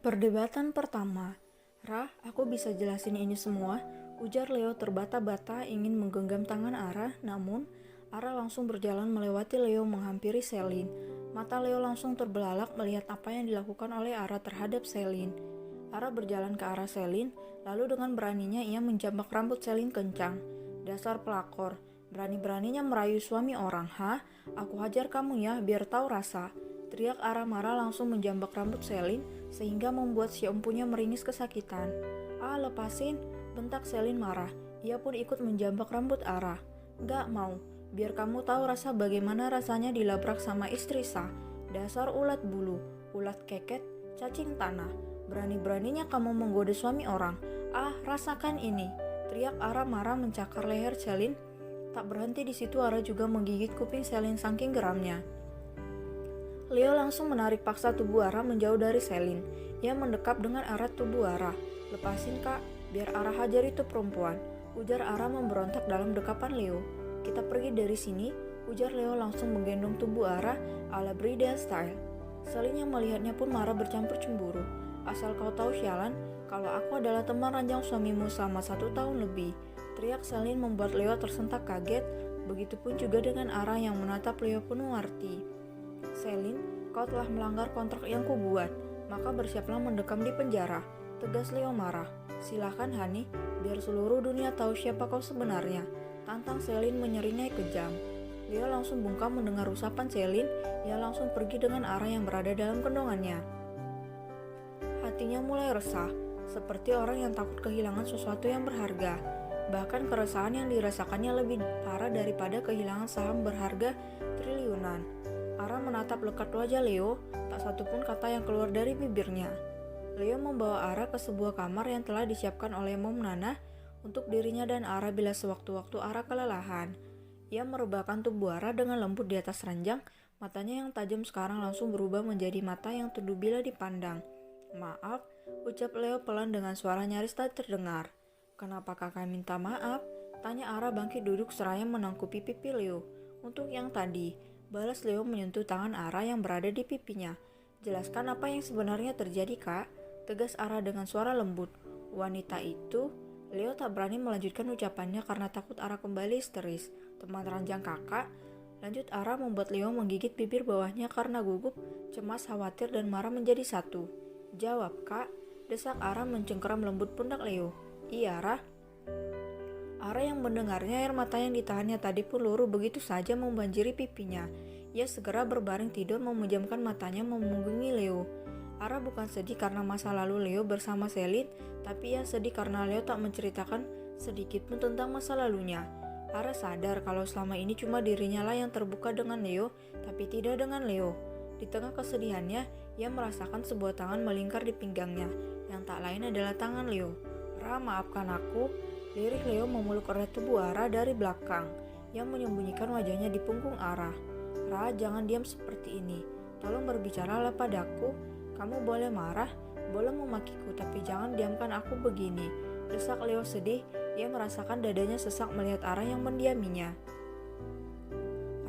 Perdebatan pertama. Rah, aku bisa jelasin ini semua, ujar Leo terbata-bata ingin menggenggam tangan Ara, namun Ara langsung berjalan melewati Leo menghampiri Selin. Mata Leo langsung terbelalak melihat apa yang dilakukan oleh Ara terhadap Selin. Ara berjalan ke arah Selin, lalu dengan beraninya ia menjambak rambut Selin kencang. Dasar pelakor, berani-beraninya merayu suami orang, hah? Aku hajar kamu ya, biar tahu rasa. Teriak Ara marah langsung menjambak rambut Selin, sehingga membuat si empunya meringis kesakitan. Ah, lepasin, bentak Selin marah. Ia pun ikut menjambak rambut Ara. Gak mau, biar kamu tahu rasa bagaimana rasanya dilabrak sama istri sah. Dasar ulat bulu, ulat keket, cacing tanah. Berani-beraninya kamu menggoda suami orang. Ah, rasakan ini, teriak Ara marah mencakar leher Selin. Tak berhenti di situ, Ara juga menggigit kuping Selin saking geramnya. Leo langsung menarik paksa tubuh Ara menjauh dari Selin. Ia mendekap dengan erat tubuh Ara. Lepasin kak, biar Ara hajar itu perempuan, ujar Ara memberontak dalam dekapan Leo. Kita pergi dari sini, ujar Leo langsung menggendong tubuh Ara ala Brida style. Selin yang melihatnya pun marah bercampur cemburu. Asal kau tahu sialan, kalau aku adalah teman ranjang suamimu selama 1 tahun lebih. Teriak Selin membuat Leo tersentak kaget, begitupun juga dengan Ara yang menatap Leo penuh arti. Selin, kau telah melanggar kontrak yang kubuat, maka bersiaplah mendekam di penjara. Tegas Leo marah. Silakan Hani, biar seluruh dunia tahu siapa kau sebenarnya. Tantang Selin menyeringai kejam. Leo langsung bungkam mendengar usapan Selin. Ia langsung pergi dengan Ara yang berada dalam gendongannya. Hatinya mulai resah, seperti orang yang takut kehilangan sesuatu yang berharga. Bahkan keresahan yang dirasakannya lebih parah daripada kehilangan saham berharga triliunan. Ara menatap lekat wajah Leo, tak satupun kata yang keluar dari bibirnya. Leo membawa Ara ke sebuah kamar yang telah disiapkan oleh Mom Nana untuk dirinya dan Ara bila sewaktu-waktu Ara kelelahan. Ia merebahkan tubuh Ara dengan lembut di atas ranjang, matanya yang tajam sekarang langsung berubah menjadi mata yang teduh bila dipandang. Maaf, ucap Leo pelan dengan suara nyaris tak terdengar. Kenapa kakak minta maaf? Tanya Ara bangkit duduk seraya menangkupi pipi Leo. Untuk yang tadi, balas Leo menyentuh tangan Ara yang berada di pipinya. Jelaskan apa yang sebenarnya terjadi kak, tegas Ara dengan suara lembut. Wanita itu, Leo tak berani melanjutkan ucapannya karena takut Ara kembali histeris. Teman ranjang kakak, lanjut Ara membuat Leo menggigit bibir bawahnya karena gugup, cemas, khawatir dan marah menjadi satu. Jawab kak, desak Ara mencengkeram lembut pundak Leo. Iya Ara. Ara yang mendengarnya air mata yang ditahannya tadi pun luruh begitu saja membanjiri pipinya. Ia segera berbaring tidur memejamkan matanya memunggungi Leo. Ara bukan sedih karena masa lalu Leo bersama Selin, tapi ia sedih karena Leo tak menceritakan sedikit pun tentang masa lalunya. Ara sadar kalau selama ini cuma dirinya lah yang terbuka dengan Leo, tapi tidak dengan Leo. Di tengah kesedihannya, ia merasakan sebuah tangan melingkar di pinggangnya, yang tak lain adalah tangan Leo. Ra, maafkan aku. Lirik Leo memeluk erat tubuh Ara dari belakang, yang menyembunyikan wajahnya di punggung Ara. Ra, jangan diam seperti ini. Tolong berbicaralah padaku. Kamu boleh marah, boleh memakiku, tapi jangan diamkan aku begini. Desak Leo sedih, ia merasakan dadanya sesak melihat Ara yang mendiaminya.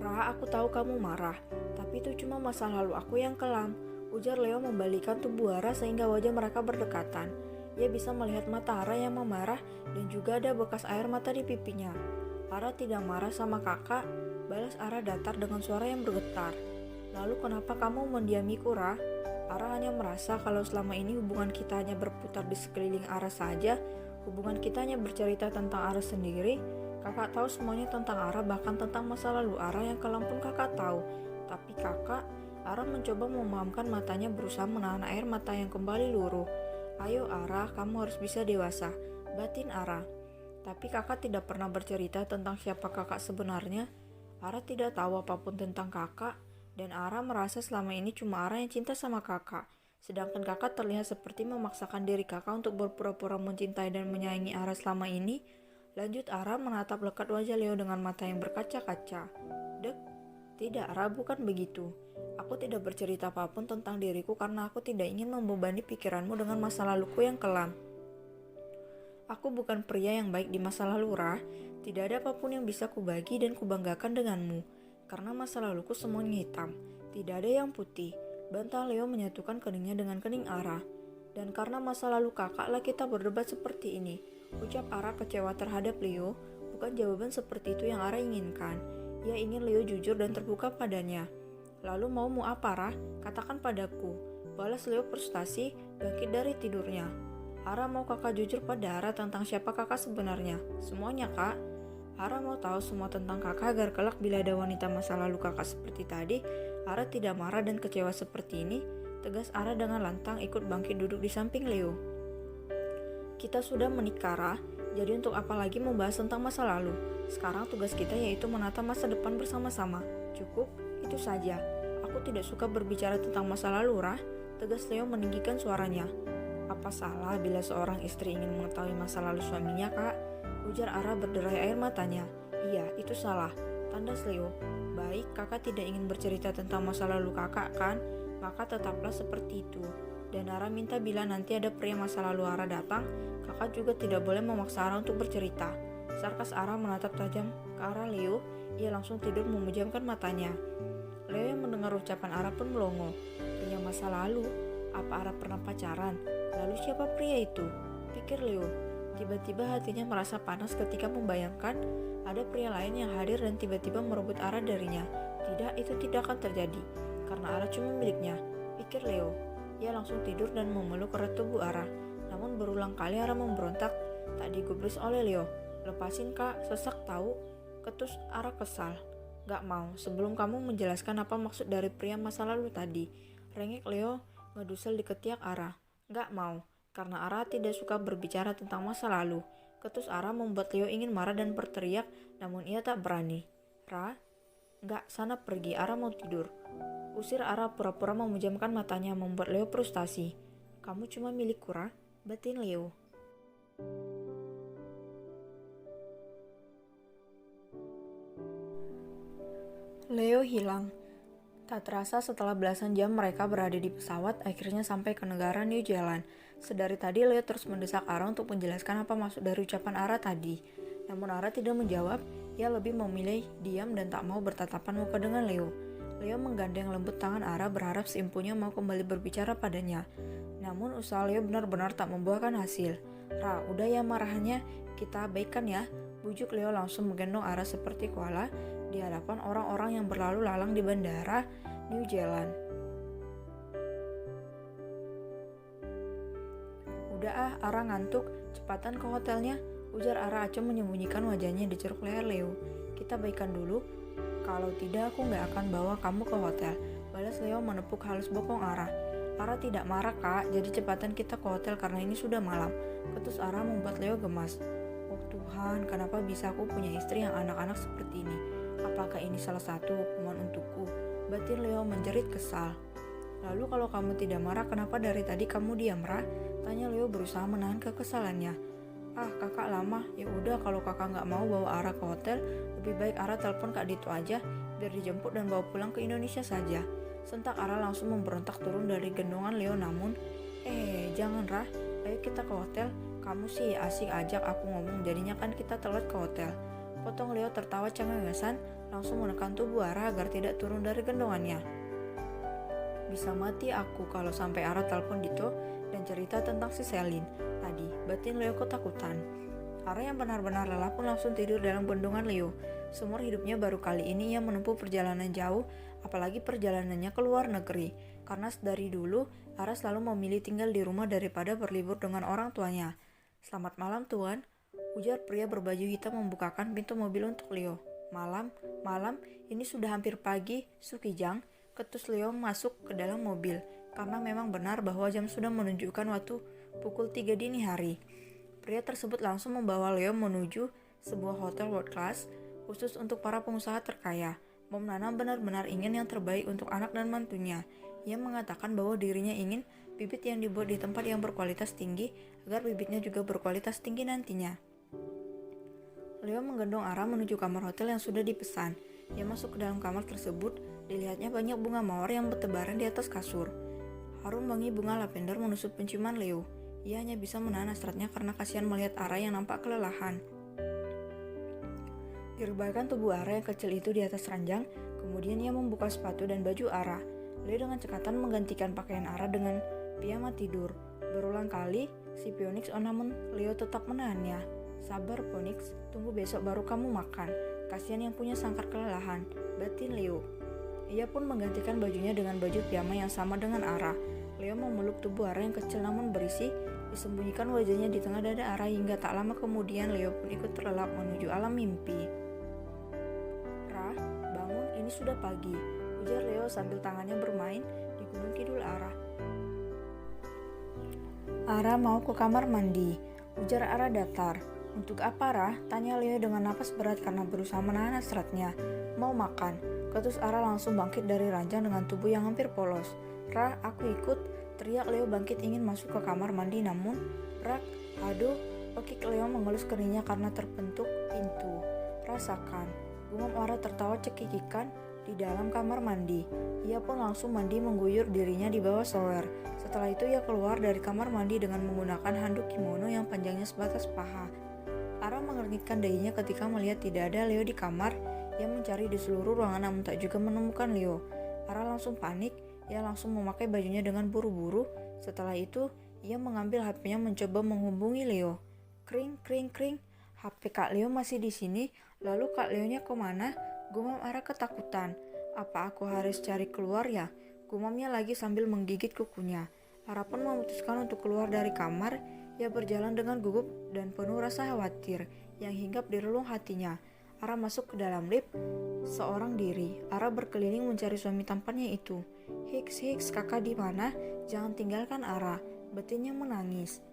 Ra, aku tahu kamu marah, tapi itu cuma masa lalu aku yang kelam, ujar Leo membalikkan tubuh Ara sehingga wajah mereka berdekatan. Ia bisa melihat mata Ara yang memerah dan juga ada bekas air mata di pipinya. Ara tidak marah sama kakak, balas Ara datar dengan suara yang bergetar. Lalu kenapa kamu mendiamiku, Ra? Ara hanya merasa kalau selama ini hubungan kita hanya berputar di sekeliling Ara saja, hubungan kita hanya bercerita tentang Ara sendiri. Kakak tahu semuanya tentang Ara, bahkan tentang masa lalu Ara yang kelam pun kakak tahu. Tapi kakak, Ara mencoba memahamkan matanya berusaha menahan air mata yang kembali luruh. Ayo Ara, kamu harus bisa dewasa, batin Ara. Tapi kakak tidak pernah bercerita tentang siapa kakak sebenarnya. Ara tidak tahu apapun tentang kakak, dan Ara merasa selama ini cuma Ara yang cinta sama kakak. Sedangkan kakak terlihat seperti memaksakan diri kakak untuk berpura-pura mencintai dan menyayangi Ara selama ini. Lanjut Ara menatap lekat wajah Leo dengan mata yang berkaca-kaca. Dek, tidak Ara, bukan begitu. Aku tidak bercerita apapun tentang diriku karena aku tidak ingin membebani pikiranmu dengan masa laluku yang kelam. Aku bukan pria yang baik di masa lalu, Ra. Tidak ada apapun yang bisa kubagi dan kubanggakan denganmu. Karena masa laluku semuanya hitam. Tidak ada yang putih. Bantah Leo menyatukan keningnya dengan kening Ara. Dan karena masa lalu kakaklah kita berdebat seperti ini, ucap Ara kecewa terhadap Leo. Bukan jawaban seperti itu yang Ara inginkan. Ia ingin Leo jujur dan terbuka padanya. Lalu maumu apa, Ra? Katakan padaku. Balas Leo frustasi, bangkit dari tidurnya. Ara mau kakak jujur pada Ara tentang siapa kakak sebenarnya. Semuanya, Kak. Ara mau tahu semua tentang kakak agar kelak bila ada wanita masa lalu kakak seperti tadi, Ara tidak marah dan kecewa seperti ini. Tegas Ara dengan lantang ikut bangkit duduk di samping Leo. Kita sudah menikah, Ra. Jadi untuk apa lagi membahas tentang masa lalu? Sekarang tugas kita yaitu menata masa depan bersama-sama. Cukup, itu saja. Aku tidak suka berbicara tentang masa lalu, Ra. Tegas Leo meninggikan suaranya. Apa salah bila seorang istri ingin mengetahui masa lalu suaminya, Kak? Ujar Ara berderai air matanya. Iya, itu salah. Tandas Leo. Baik, kakak tidak ingin bercerita tentang masa lalu kakak, kan? Maka tetaplah seperti itu. Dan Ara minta bila nanti ada pria masa lalu Ara datang, kakak juga tidak boleh memaksa Ara untuk bercerita. Sarkas Ara menatap tajam ke arah Leo. Ia langsung tidur memejamkan matanya. Leo yang mendengar ucapan Ara pun melongo. Pria masa lalu? Apa Ara pernah pacaran? Lalu siapa pria itu? Pikir Leo. Tiba-tiba hatinya merasa panas ketika membayangkan ada pria lain yang hadir dan tiba-tiba merebut Ara darinya. Tidak, itu tidak akan terjadi. Karena Ara cuma miliknya, pikir Leo. Ia langsung tidur dan memeluk erat tubuh Ara. Namun berulang kali Ara memberontak, tak digubris oleh Leo. Lepasin, Kak, sesak tahu. Ketus Ara kesal. Gak mau, sebelum kamu menjelaskan apa maksud dari pria masa lalu tadi. Rengek Leo ngedusel di ketiak Ara. Gak mau, karena Ara tidak suka berbicara tentang masa lalu. Ketus Ara membuat Leo ingin marah dan berteriak, namun ia tak berani. Ra? Gak, sana pergi, Ara mau tidur. Usir Ara pura-pura memejamkan matanya membuat Leo frustasi. Kamu cuma milikku, Ra, batin Leo. Leo hilang. Tak terasa setelah belasan jam mereka berada di pesawat, akhirnya sampai ke negara New Zealand. Sedari tadi Leo terus mendesak Ara untuk menjelaskan apa maksud dari ucapan Ara tadi. Namun Ara tidak menjawab, ia lebih memilih diam dan tak mau bertatapan muka dengan Leo. Leo menggandeng lembut tangan Ara berharap si empunya mau kembali berbicara padanya. Namun usaha Leo benar-benar tak membuahkan hasil. Ra, udah ya marahannya, kita abaikan ya. Bujuk Leo langsung menggendong Ara seperti koala di hadapan orang-orang yang berlalu lalang di bandara New Zealand. Udah ah, Ara ngantuk, cepatan ke hotelnya, ujar Ara acem menyembunyikan wajahnya di ceruk leher Leo. Kita baikan dulu, kalau tidak aku gak akan bawa kamu ke hotel, balas Leo menepuk halus bokong Ara. Ara tidak marah, Kak, jadi cepatan kita ke hotel karena ini sudah malam. Ketus Ara membuat Leo gemas. Oh Tuhan, kenapa bisa aku punya istri yang anak-anak seperti ini? Apakah ini salah satu hukuman untukku? Batin Leo menjerit kesal. Lalu kalau kamu tidak marah, kenapa dari tadi kamu diam, Ra? Tanya Leo berusaha menahan kekesalannya. Ah, kakak lama. Ya udah, kalau kakak nggak mau bawa Ara ke hotel, lebih baik Ara telepon Kak Dito aja, biar dijemput dan bawa pulang ke Indonesia saja. Sentak Ara langsung memberontak turun dari gendongan Leo namun, jangan Ra, ayo kita ke hotel. Kamu sih asik ajak aku ngomong, jadinya kan kita telat ke hotel. Potong Leo tertawa cengengesan, langsung menekan tubuh Ara agar tidak turun dari gendongannya. Bisa mati aku kalau sampai Ara telepon Dito dan cerita tentang si Selin tadi, batin Leo ketakutan. Ara yang benar-benar lelah pun langsung tidur dalam gendongan Leo. Seumur hidupnya baru kali ini ia menempuh perjalanan jauh, apalagi perjalanannya ke luar negeri. Karena dari dulu, Ara selalu memilih tinggal di rumah daripada berlibur dengan orang tuanya. Selamat malam Tuan, ujar pria berbaju hitam membukakan pintu mobil untuk Leo. Malam, ini sudah hampir pagi, Sukijang. Ketus Leo masuk ke dalam mobil, karena memang benar bahwa jam sudah menunjukkan waktu pukul 3 dini hari. Pria tersebut langsung membawa Leo menuju sebuah hotel world class khusus untuk para pengusaha terkaya. Mom Nana benar-benar ingin yang terbaik untuk anak dan mantunya. Ia mengatakan bahwa dirinya ingin bibit yang dibuat di tempat yang berkualitas tinggi agar bibitnya juga berkualitas tinggi nantinya. Leo menggendong Ara menuju kamar hotel yang sudah dipesan. Ia masuk ke dalam kamar tersebut, dilihatnya banyak bunga mawar yang bertebaran di atas kasur. Harum wangi bunga lavender menusuk penciuman Leo. Ia hanya bisa menahan hasratnya karena kasihan melihat Ara yang nampak kelelahan. Direbahkan tubuh Ara yang kecil itu di atas ranjang, kemudian ia membuka sepatu dan baju Ara. Leo dengan cekatan menggantikan pakaian Ara dengan piyama tidur. Berulang kali, si Phoenix namun Leo tetap menahannya. Sabar Phoenix, tunggu besok baru kamu makan. Kasihan yang punya sangkar kelelahan, batin Leo. Ia pun menggantikan bajunya dengan baju piyama yang sama dengan Ara. Leo memeluk tubuh Ara yang kecil namun berisi, disembunyikan wajahnya di tengah dada Ara hingga tak lama kemudian Leo pun ikut terlelap menuju alam mimpi. Ra, bangun, ini sudah pagi, ujar Leo sambil tangannya bermain di gunung kidul Ara. Ara mau ke kamar mandi, ujar Ara datar. Untuk apa Ra? Tanya Leo dengan napas berat karena berusaha menahan hasratnya. Mau makan, ketus Ara langsung bangkit dari ranjang dengan tubuh yang hampir polos. Ra, aku ikut, teriak Leo bangkit ingin masuk ke kamar mandi namun, Rak, aduh, pekik Leo mengelus keningnya karena terbentuk pintu. Rasakan, gumam Ara tertawa cekikikan di dalam kamar mandi. Ia pun langsung mandi mengguyur dirinya di bawah shower. Setelah itu ia keluar dari kamar mandi dengan menggunakan handuk kimono yang panjangnya sebatas paha. Ara mengernyitkan dahinya ketika melihat tidak ada Leo di kamar. Ia mencari di seluruh ruangan namun tak juga menemukan Leo. Ara langsung panik, ia langsung memakai bajunya dengan buru-buru. Setelah itu, ia mengambil HP-nya mencoba menghubungi Leo. Kring, kring, kring. HP Kak Leo masih di sini. Lalu Kak Leo-nya kemana? Gumam Ara ketakutan. Apa aku harus cari keluar ya? Gumamnya lagi sambil menggigit kukunya. Ara pun memutuskan untuk keluar dari kamar. Ia berjalan dengan gugup dan penuh rasa khawatir yang hinggap di relung hatinya. Ara masuk ke dalam lift seorang diri. Ara berkeliling mencari suami tampannya itu. Hiks, kakak di mana? Jangan tinggalkan Ara. Batinnya menangis.